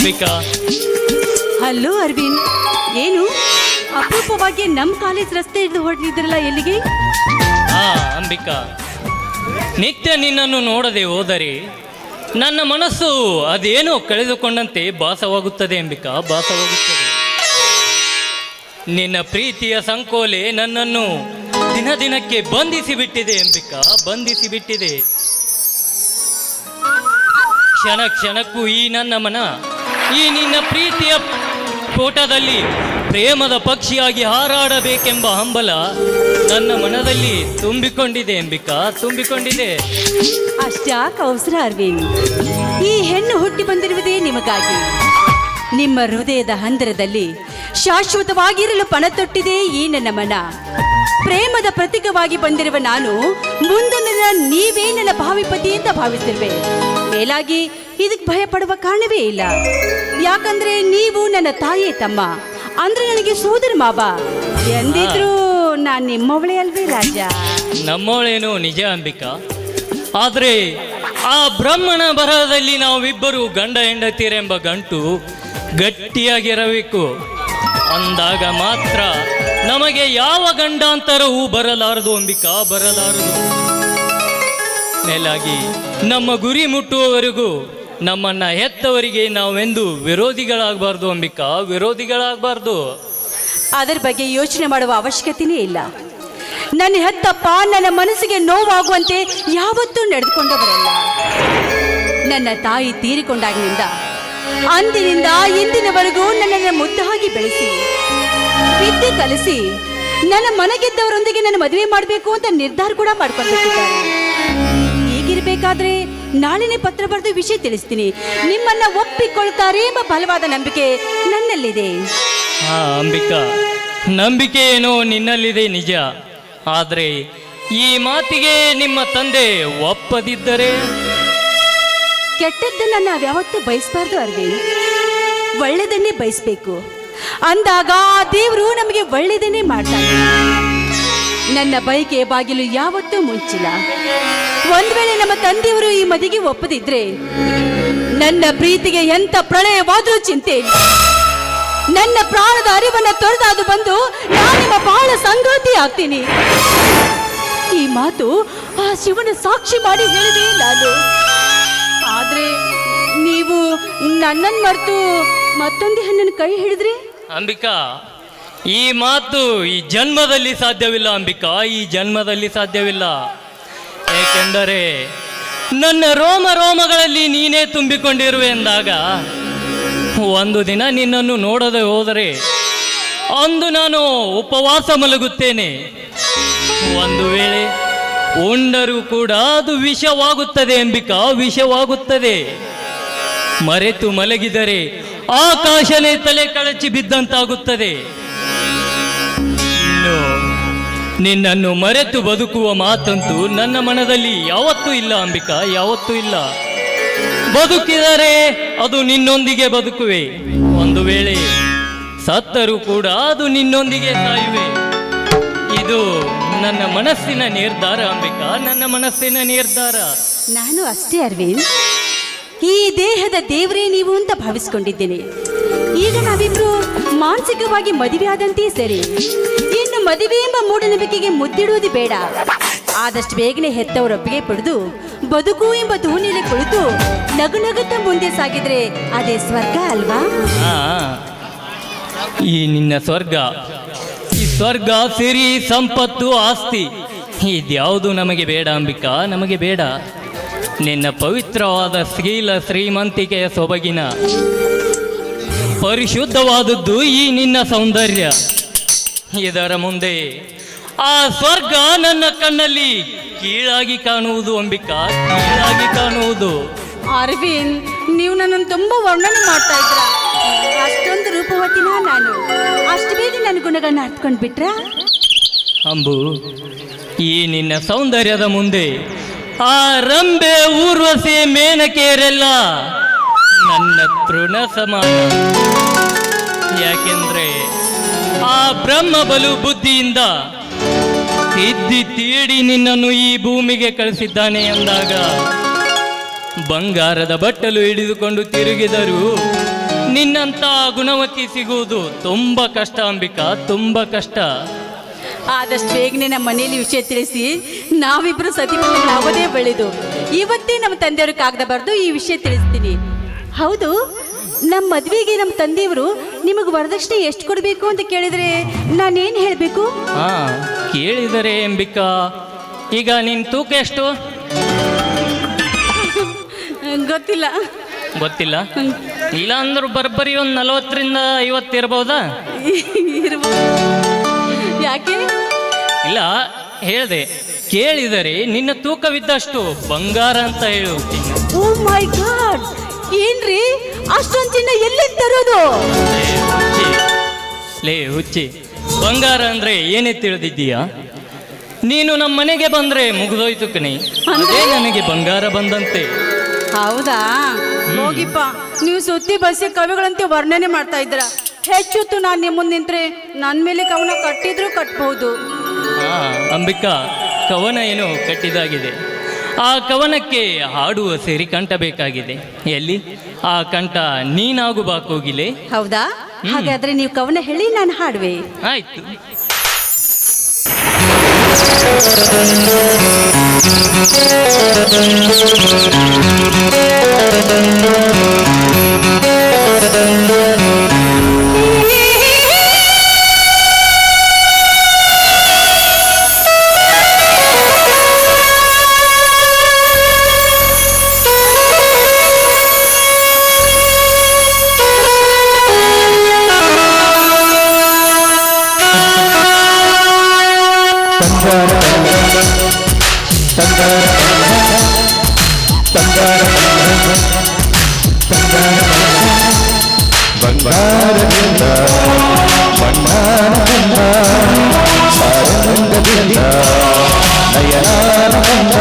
Ambika. Hello Arvind, ಏನು ಅಪರೂಪವಾಗಿ ನಮ್ಮ ಕಾಲೇಜ್ ರಸ್ತೆ ಹಿಡಿದು ಹೊರಟಿದ್ರಲ್ಲ, ಎಲ್ಲಿಗೆ? ಅಂಬಿಕಾ, ನಿತ್ಯ ನಿನ್ನನ್ನು ನೋಡದೆ ಹೋದರೆ ನನ್ನ ಮನಸ್ಸು ಅದೇನೋ ಕಳೆದುಕೊಂಡಂತೆ ಭಾಸವಾಗುತ್ತದೆ ಅಂಬಿಕಾ, ಭಾಸವಾಗುತ್ತದೆ. ನಿನ್ನ ಪ್ರೀತಿಯ ಸಂಕೋಲೆ ನನ್ನನ್ನು ದಿನ ದಿನಕ್ಕೆ ಬಂಧಿಸಿ ಬಿಟ್ಟಿದೆ ಅಂಬಿಕಾ, ಬಂಧಿಸಿ ಬಿಟ್ಟಿದೆ. ಕ್ಷಣ ಕ್ಷಣಕ್ಕೂ ಈ ನನ್ನ ಮನ ಈ ನಿನ್ನ ಪ್ರೀತಿಯ ಫೋಟೋದಲ್ಲಿ ಪ್ರೇಮದ ಪಕ್ಷಿಯಾಗಿ ಹಾರಾಡಬೇಕೆಂಬ ಹಂಬಲ ನನ್ನ ಮನದಲ್ಲಿ ತುಂಬಿಕೊಂಡಿದೆ ಅಂಬಿಕಾ, ತುಂಬಿಕೊಂಡಿದೆ. ಅಷ್ಟ್ಯಾಕೆ ಅವಸರ ಅರವಿಂದ್? ಈ ಹೆಣ್ಣು ಹುಟ್ಟಿ ಬಂದಿರುವುದೇ ನಿಮಗಾಗಿ. ನಿಮ್ಮ ಹೃದಯದ ಹಂದರದಲ್ಲಿ ಶಾಶ್ವತವಾಗಿರಲು ಪಣ ತೊಟ್ಟಿದೆ ಈ ನನ್ನ ಮನ. ಪ್ರೇಮದ ಪ್ರತೀಕವಾಗಿ ಬಂದಿರುವ ನಾನು ಮುಂದೊಂದಿನ ನೀವೇ ನನ್ನ ಭಾವಿಪತಿ ಅಂತ ಭಾವಿಸಿರುವೆ. ಮೇಲಾಗಿ ಇದಕ್ಕೆ ಭಯ ಪಡುವ ಕಾರಣವೇ ಇಲ್ಲ. ಯಾಕಂದ್ರೆ ನೀವು ನನ್ನ ತಾಯಿಯೇ ತಮ್ಮ, ಅಂದ್ರೆ ನನಗೆ ಸೋದರ ಮಾವ. ಎಂದಿದ್ರು ನಾನು ನಿಮ್ಮವಳೇ ಅಲ್ವೇ ರಾಜ? ನಮ್ಮವಳೇನೋ ನಿಜ ಅಂಬಿಕಾ, ಆದರೆ ಆ ಬ್ರಹ್ಮನ ಬರಹದಲ್ಲಿ ನಾವಿಬ್ಬರು ಗಂಡ ಹೆಂಡತೀರೆಂಬ ಗಂಟು ಗಟ್ಟಿಯಾಗಿರಬೇಕು. ಅಂದಾಗ ಮಾತ್ರ ನಮಗೆ ಯಾವ ಗಂಡಾಂತರವೂ ಬರಲಾರದು ಅಂಬಿಕಾ, ಬರಲಾರದು. ಮೇಲಾಗಿ ನಮ್ಮ ಗುರಿ ಮುಟ್ಟುವವರೆಗೂ ನಮ್ಮನ್ನ ಹೆತ್ತವರಿಗೆ ನಾವೆಂದು ವಿರೋಧಿಗಳಾಗಬಾರ್ದು ಅಂಬಿಕಾ, ವಿರೋಧಿಗಳಾಗಬಾರ್ದು. ಅದರ ಬಗ್ಗೆ ಯೋಚನೆ ಮಾಡುವ ಅವಶ್ಯಕತೆಯೇ ಇಲ್ಲ. ನನ್ನ ಹೆತ್ತಪ್ಪ ನನ್ನ ಮನಸ್ಸಿಗೆ ನೋವಾಗುವಂತೆ ಯಾವತ್ತೂ ನಡೆದುಕೊಂಡವರಲ್ಲ. ನನ್ನ ತಾಯಿ ತೀರಿಕೊಂಡಾಗಿನಿಂದ ಅಂದಿನಿಂದ ಇಂದಿನವರೆಗೂ ನನ್ನನ್ನು ಮುದ್ದಾಗಿ ಬೆಳೆಸಿ ವಿದ್ಯೆ ಕಲಿಸಿ ನನ್ನ ಮನಗೆದ್ದವರೊಂದಿಗೆ ನನ್ನ ಮದುವೆ ಮಾಡಬೇಕು ಅಂತ ನಿರ್ಧಾರ ಕೂಡ ಮಾಡ್ಕೊಂಡಿದ್ದಾರೆ. ಹೀಗಿರ್ಬೇಕಾದ್ರೆ ನಾಳೆನೇ ಪತ್ರ ಬರೆದು ವಿಷಯ ತಿಳಿಸ್ತೀನಿ. ನಿಮ್ಮನ್ನ ಒಪ್ಪಿಕೊಳ್ತಾರೆ ಎಂಬ ಬಲವಾದ ನಂಬಿಕೆ ನನ್ನಲ್ಲಿದೆ. ಅಂಬಿಕಾ, ನಂಬಿಕೆ ಏನೋ ನಿನ್ನಲ್ಲಿದೆ ನಿಜ, ಆದರೆ ಈ ಮಾತಿಗೆ ನಿಮ್ಮ ತಂದೆ ಒಪ್ಪದಿದ್ದರೆ? ಕೆಟ್ಟದ್ದನ್ನ ನಾವ್ಯಾವತ್ತೂ ಬಯಸಬಾರ್ದು ಅರವಿಂದ್, ಒಳ್ಳೆದನ್ನೇ ಬಯಸಬೇಕು. ಅಂದಾಗ ಆ ದೇವರು ನಮಗೆ ಒಳ್ಳೆಯದನ್ನೇ ಮಾಡ್ತಾನೆ. ನನ್ನ ಬಯಕೆ ಬಾಗಿಲು ಯಾವತ್ತೂ ಮುಚ್ಚಿಲ್ಲ. ಒಂದ್ ವೇಳೆ ನಮ್ಮ ತಂದೆಯವರು ಈ ಮದಿಗೆ ಒಪ್ಪದಿದ್ರೆ ನನ್ನ ಪ್ರೀತಿಗೆ ಎಂತ ಪ್ರಳಯವಾದರೂ ಚಿಂತೆ ಇಲ್ಲ. ನನ್ನ ಪ್ರಾಣದ ಅರಿವನ್ನ ತೊರೆದು ಬಂದು ನಾನು ನಿಮ್ಮ ಬಹಳ ಸಂಗಾತಿ ಆಗ್ತೀನಿ. ಈ ಮಾತು ಆ ಶಿವನ ಸಾಕ್ಷಿ ಮಾಡಿ ಹೇಳಿದೆ ನಾನು. ಆದ್ರೆ ನೀವು ನನ್ನನ್ನು ಮರೆತು ಮತ್ತೊಂದು ಹೆಣ್ಣನ್ನು ಕೈ ಹಿಡಿದ್ರಿ ಅಂಬಿಕಾ, ಈ ಮಾತು ಈ ಜನ್ಮದಲ್ಲಿ ಸಾಧ್ಯವಿಲ್ಲ ಅಂಬಿಕಾ, ಈ ಜನ್ಮದಲ್ಲಿ ಸಾಧ್ಯವಿಲ್ಲ. ಏಕೆಂದರೆ ನನ್ನ ರೋಮ ರೋಮಗಳಲ್ಲಿ ನೀನೇ ತುಂಬಿಕೊಂಡಿರುವೆ ಎಂದಾಗ ಒಂದು ದಿನ ನಿನ್ನನ್ನು ನೋಡದೆ ಹೋದರೆ ಅಂದು ನಾನು ಉಪವಾಸ ಮಲಗುತ್ತೇನೆ. ಒಂದು ವೇಳೆ ಉಂಡರೂ ಕೂಡ ಅದು ವಿಷವಾಗುತ್ತದೆ ಅಂಬಿಕಾ, ವಿಷವಾಗುತ್ತದೆ. ಮರೆತು ಮಲಗಿದರೆ ಆಕಾಶನೇ ತಲೆ ಕಳಚಿ ಬಿದ್ದಂತಾಗುತ್ತದೆ. ನಿನ್ನನ್ನು ಮರೆತು ಬದುಕುವ ಮಾತಂತೂ ನನ್ನ ಮನದಲ್ಲಿ ಯಾವತ್ತೂ ಇಲ್ಲ ಅಂಬಿಕಾ, ಯಾವತ್ತೂ ಇಲ್ಲ. ಬದುಕಿದರೆ ಅದು ನಿನ್ನೊಂದಿಗೆ ಬದುಕುವೆ, ಒಂದು ವೇಳೆ ಸತ್ತರೂ ಕೂಡ ಅದು ನಿನ್ನೊಂದಿಗೆ ಸಾಯುವೆ. ಇದು ನನ್ನ ಮನಸ್ಸಿನ ನಿರ್ಧಾರ ಅಂಬಿಕಾ, ನನ್ನ ಮನಸ್ಸಿನ ನಿರ್ಧಾರ. ನಾನು ಅಷ್ಟೇ ಅರವಿಂದ್, ಈ ದೇಹದ ದೇವರೇ ನೀವು ಅಂತ ಭಾವಿಸ್ಕೊಂಡಿದ್ದೇನೆ. ಈಗ ನಾವಿಬ್ರು ಮಾನಸಿಕವಾಗಿ ಮದುವೆ ಆದಂತೆ ಸರಿ. ಇನ್ನು ಮದುವೆ ಎಂಬ ಮೂಢನಂಬಿಕೆಗೆ ಮುದ್ದಿಡುವುದು ಬೇಡ. ಆದಷ್ಟು ಬೇಗನೆ ಹೆತ್ತವರೊಪ್ಪಿಗೆ ಪಡೆದು ಬದುಕು ಎಂಬ ದೋಣಿಯಲ್ಲಿ ಕುಳಿತು ನಗು ನಗುತ್ತಾ ಮುಂದೆ ಸಾಗಿದ್ರೆ ಅದೇ ಸ್ವರ್ಗ ಅಲ್ವಾ? ಈ ನಿನ್ನ ಸ್ವರ್ಗ, ಈ ಸ್ವರ್ಗ, ಸಿರಿ, ಸಂಪತ್ತು, ಆಸ್ತಿ ಇದ್ಯಾವುದು ನಮಗೆ ಬೇಡ ಅಂಬಿಕಾ, ನಮಗೆ ಬೇಡ. ನಿನ್ನ ಪವಿತ್ರವಾದ ಶೀಲ ಶ್ರೀಮಂತಿಕೆಯ ಸೊಬಗಿನ ಪರಿಶುದ್ಧವಾದದ್ದು ಈ ನಿನ್ನ ಸೌಂದರ್ಯ. ಇದರ ಮುಂದೆ ಆ ಸ್ವರ್ಗ ನನ್ನ ಕಣ್ಣಲ್ಲಿ ಕೀಳಾಗಿ ಕಾಣುವುದು ಅಂಬಿಕಾ, ಕೀಳಾಗಿ ಕಾಣುವುದು. ಅರವಿಂದ್, ನೀವು ನನ್ನನ್ನು ತುಂಬಾ ವರ್ಣನೆ ಮಾಡ್ತಾ ಇದ್ರ. ಅಷ್ಟೊಂದು ರೂಪವತಿನ ನಾನು? ಅಷ್ಟು ಬೇಗ ನನ್ನ ಗುಣಗಳನ್ನ ಅರ್ಥಕೊಂಡು ಬಿಟ್ರ? ಅಂಬು, ಈ ನಿನ್ನ ಸೌಂದರ್ಯದ ಮುಂದೆ ಆ ರಂಬೆ, ಊರ್ವಶಿ, ಮೇನಕೆಯರೆಲ್ಲ ನನ್ನ ತೃಣ ಸಮಾನ. ಯಾಕೆಂದ್ರೆ ಆ ಬ್ರಹ್ಮ ಬಲು ಬುದ್ಧಿಯಿಂದ ತಿದ್ದಿ ತೀಡಿ ನಿನ್ನನ್ನು ಈ ಭೂಮಿಗೆ ಕಳಿಸಿದ್ದಾನೆ ಎಂದಾಗ ಬಂಗಾರದ ಬಟ್ಟಲು ಹಿಡಿದುಕೊಂಡು ತಿರುಗಿದರು ನಿನ್ನಂತ ಗುಣವತಿ ಸಿಗುವುದು ತುಂಬ ಕಷ್ಟ ಅಂಬಿಕಾ, ತುಂಬ ಕಷ್ಟ. ಆದಷ್ಟು ಬೇಗನೆ ನಮ್ಮ ಮನೆಯಲ್ಲಿ ವಿಷಯ ತಿಳಿಸಿ ನಾವಿಬ್ರು ಸತಿಪತಿಗಳಾಗೋದೇ ಬೆಳೆದು ಇವತ್ತೇ ನಮ್ಮ ತಂದೆಯವ್ರ ಕಾಗದ ಬರೆದು ಈ ವಿಷಯ ತಿಳಿಸ್ತೀನಿ. ಹೌದು, ನಮ್ಮ ಮದುವೆಗೆ ನಮ್ಮ ತಂದೆಯವರು ನಿಮಗೆ ವರದಕ್ಷಿಣೆ ಎಷ್ಟು ಕೊಡಬೇಕು ಅಂತ ಕೇಳಿದರೆ ನಾನೇನು ಹೇಳಬೇಕು? ಹಾ, ಕೇಳಿದರೆ ಅಂಬಿಕಾ, ಈಗ ನಿನ್ನ ತೂಕ ಎಷ್ಟು? ಗೊತ್ತಿಲ್ಲ. ಗೊತ್ತಿಲ್ಲ? ಇಲ್ಲ ಅಂದ್ರೂ ಬರ್ಬರಿ ಒಂದು 40ರಿಂದ 50 ಇರ್ಬೋದಾ? ಯಾಕೆ? ಇಲ್ಲ, ಹೇಳಿದೆ ಕೇಳಿದರೆ ನಿನ್ನ ತೂಕವಿದ್ದಷ್ಟು ಬಂಗಾರ ಅಂತ ಹೇಳುತ್ತೀನಿ. ಓ ಮೈ ಗಾಡ್, ಏನ್ರಿ ಅಷ್ಟೊಂದು ಚಿನ್ನ ಎಲ್ಲಿ ತರೋದು? ಲೇ ಹುಚ್ಚಿ, ಬಂಗಾರ ಅಂದ್ರೆ ಏನೇ ತಿಳಿದಿದ್ದೀಯಾ? ನೀನು ನಮ್ಮ ಮನೆಗೆ ಬಂದ್ರೆ ಮುಗಿದೋಯ್ತು ಕಣಿ, ಅದೇ ನನಗೆ ಬಂಗಾರ ಬಂದಂತೆ. ಹೌದಾ? ಹೋಗಿಪ್ಪ, ನೀವು ಸುದ್ದಿ ಬಸ್ಸಿ ಕವಿಗಳಂತೆ ವರ್ಣನೆ ಮಾಡ್ತಾ ಇದ್ದೀರ. ಹೆಚ್ಚುತ್ತು ನಾನು ನಿಮ್ಮ ಮುಂದೆ ನಿಂತ್ರೆ ನನ್ನ ಮೇಲೆ ಕವನ ಕಟ್ಟಿದ್ರು ಕಟ್ಬಹುದು. ಹಾ ಅಂಬಿಕಾ, ಕವನ ಏನು ಕಟ್ಟಿದಾಗಿದೆ. ಆ ಕವನಕ್ಕೆ ಹಾಡುವ ಸೇರಿ ಕಂಠ ಬೇಕಾಗಿದೆ. ಎಲ್ಲಿ ಆ ಕಂಠ ನೀನಾಗು ಬಾಕೋಗಿಲೆ. ಹೌದಾ? ಹಾಗಾದ್ರೆ ನೀವು ಕವನ ಹೇಳಿ, ನಾನು ಹಾಡುವೆ. ಆಯ್ತು. ಬಂಗಾರದಿಂದ ಬಣ್ಣಾನಂದ ಸಾರಂಗದಿಂದ ನಯನಾನಂದ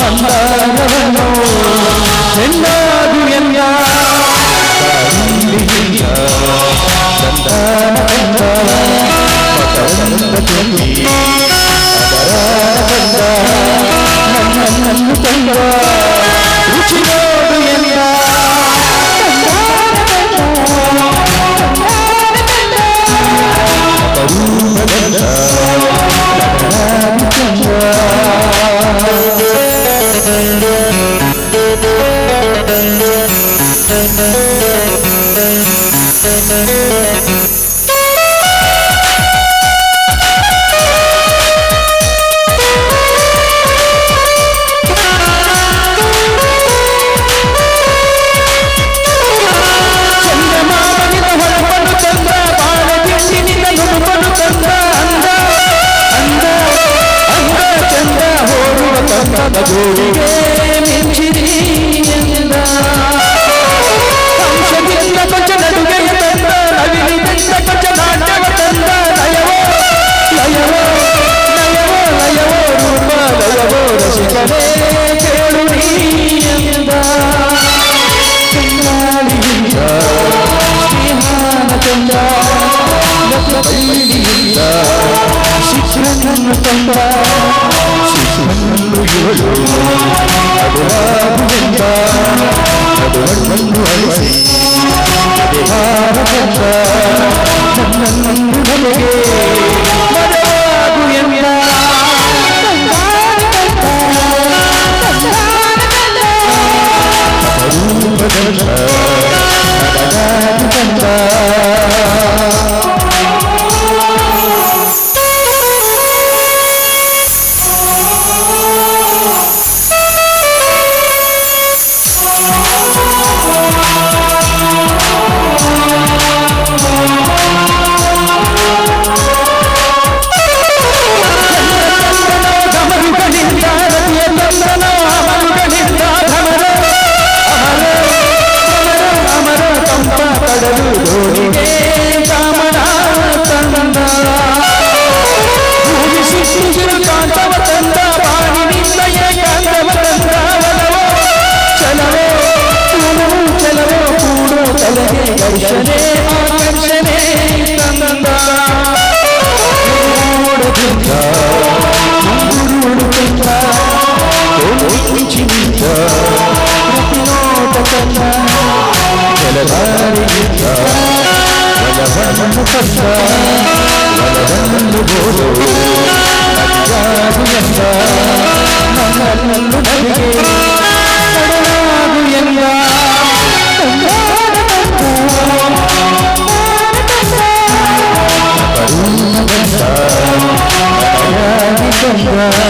ಮಂದಾನವನ್ನು ಹೆಣ್ಣಾದು ಎಲ್ಲ ಸಂದಾನಂದ ಮತವಂದ ತುಂಬಿ ಅದರಾನಂದ ನನ್ನನ್ನು ತಂದ ರುಚಿ ನೋಡು ಎಲ್ಲ ಜೋಡಿಗೆ ಮಿಂಚಿರಿ ಎಂದ ಅಂಶದಿಂದ ಕೊಂಚ ನಡುಗೆಯ ತಂದ ನವಿಲಿನಿಂದ ಕೊಂಚ ನಾಟ್ಯವ ತಂದ ಲಯವೋ ಲಯವೋ ಲಯವೋ ಲಯವೋ ರೂಪ ಲಯವೋ ರಸಿಕನೇ ಕೇಳು ನೀ ಎಂದ ಕಣ್ಣಾಡಿಯಿಂದ ಸ್ನೇಹಾನ ತಂದ ಬೈಲಿಯಿಂದ ಶಿಕ್ಷಣನ್ನು ತಂದ ಶಿಶುವನ್ನು ಇವಳು ಅದುರಾಗುವೆಂದ ಅದುವನ್ನು ಅಳಿಸಿ ಭಾರತಂದ ನನ್ನನ್ನು ನಮಗೆ ಮರೆಯಾಗು ಎಂದ ಅಪರೂಪದಂದ ಅಡಗಾಗುವಂದ ಒಲದಾರಿಯಿಂದ ಒಲವನ್ನು ತಂದ ಒಲವನ್ನು ಬೋಧು ನದಿಯಾಗು ಎಂದ ನನ್ನನ್ನು ನದಿಗೆ ತಡವಾಗು ಎಂದ ಕರುಣ ಬಂದ ಮನೆಯಾಗಿ ಬಂದ